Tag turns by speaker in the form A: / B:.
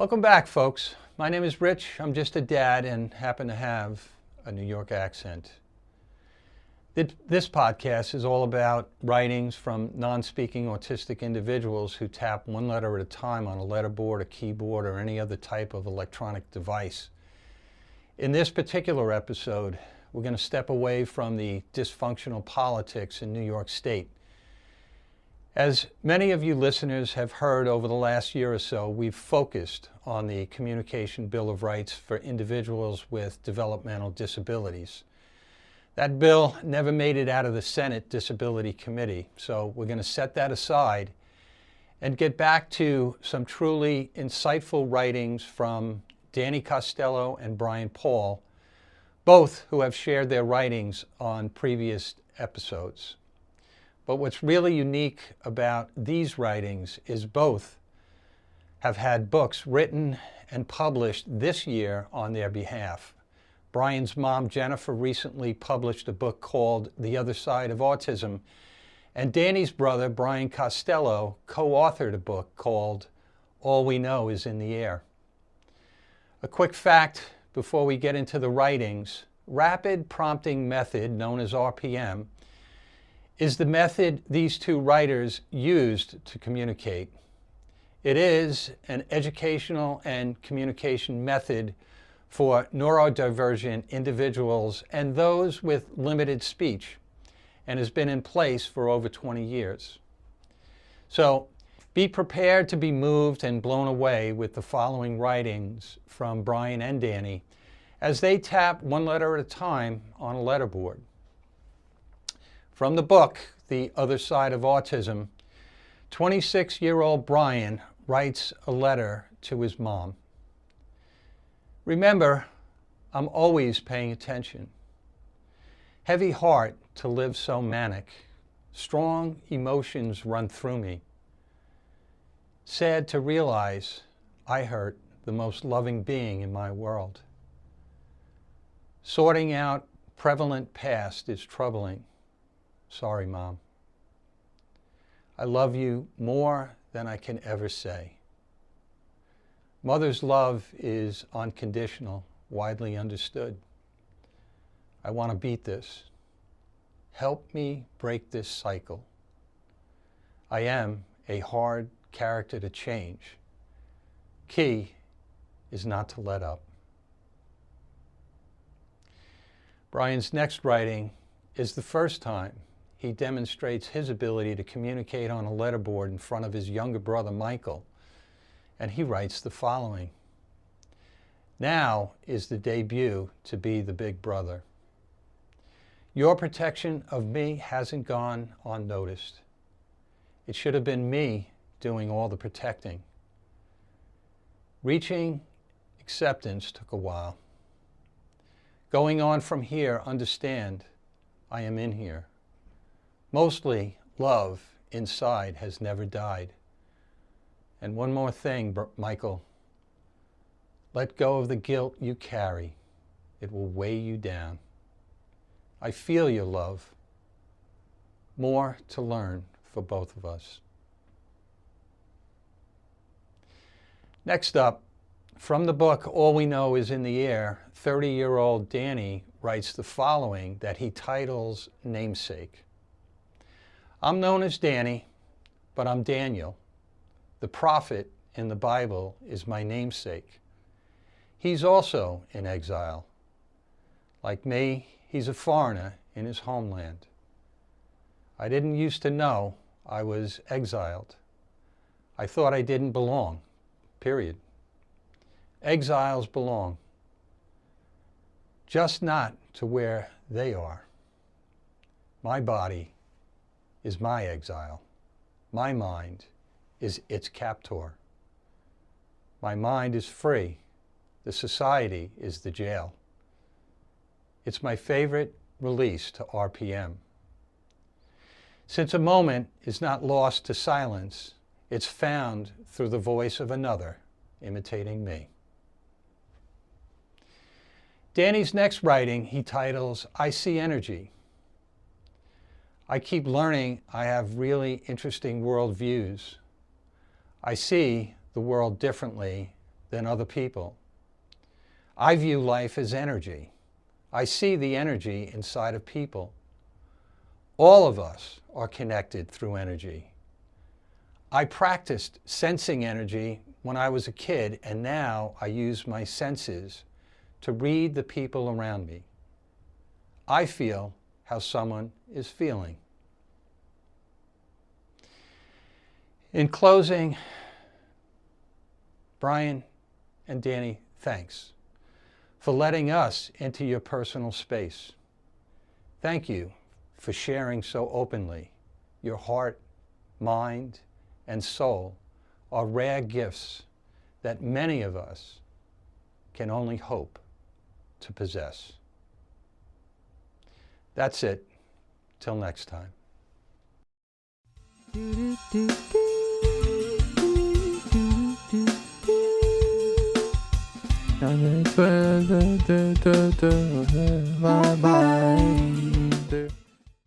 A: Welcome back, folks. My name is Rich. I'm just a dad and happen to have a New York accent. This podcast is all about writings from non-speaking autistic individuals who tap one letter at a time on a letterboard, a keyboard, or any other type of electronic device. In this particular episode, we're going to step away from the dysfunctional politics in New York State. As many of you listeners have heard over the last year or so, we've focused on the Communication Bill of Rights for individuals with developmental disabilities. That bill never made it out of the Senate Disability Committee, so we're going to set that aside and get back to some truly insightful writings from Danny Costello and Bryan, both who have shared their writings on previous episodes. But what's really unique about these writings is both have had books written and published this year on their behalf. Bryan's mom, Jennifer, recently published a book called The Other Side of Autism, and Danny's brother, Bryan Costello, co-authored a book called All We Know Is in the Air. A quick fact before we get into the writings: rapid prompting method, known as RPM, is the method these two writers used to communicate. It is an educational and communication method for neurodivergent individuals and those with limited speech, and has been in place for over 20 years. So be prepared to be moved and blown away with the following writings from Bryan and Danny as they tap one letter at a time on a letterboard. From the book, The Other Side of Autism, 26-year-old Bryan writes a letter to his mom. Remember, I'm always paying attention. Heavy heart to live so manic. Strong emotions run through me. Sad to realize I hurt the most loving being in my world. Sorting out prevalent past is troubling. Sorry, Mom. I love you more than I can ever say. Mother's love is unconditional, widely understood. I want to beat this. Help me break this cycle. I am a hard character to change. Key is not to let up. Bryan's next writing is the first time he demonstrates his ability to communicate on a letterboard in front of his younger brother, Michael, and he writes the following. Now is the debut to be the big brother. Your protection of me hasn't gone unnoticed. It should have been me doing all the protecting. Reaching acceptance took a while. Going on from here, understand, I am in here. Mostly, love inside has never died. And one more thing, Michael. Let go of the guilt you carry. It will weigh you down. I feel your love. More to learn for both of us. Next up, from the book All We Know Is in the Air, 30-year-old Danny writes the following that he titles Namesake. I'm known as Danny, but I'm Daniel. The prophet in the Bible is my namesake. He's also in exile. Like me, he's a foreigner in his homeland. I didn't used to know I was exiled. I thought I didn't belong, period. Exiles belong, just not to where they are. My body is my exile. My mind is its captor. My mind is free. The society is the jail. It's my favorite release to RPM. Since a moment is not lost to silence, it's found through the voice of another imitating me. Danny's next writing he titles I See Energy. I keep learning I have really interesting worldviews. I see the world differently than other people. I view life as energy. I see the energy inside of people. All of us are connected through energy. I practiced sensing energy when I was a kid, and now I use my senses to read the people around me. I feel how someone is feeling. In closing, Bryan and Danny, thanks for letting us into your personal space. Thank you for sharing so openly. Your heart, mind, and soul are rare gifts that many of us can only hope to possess. That's it. Till next time.
B: Bye bye.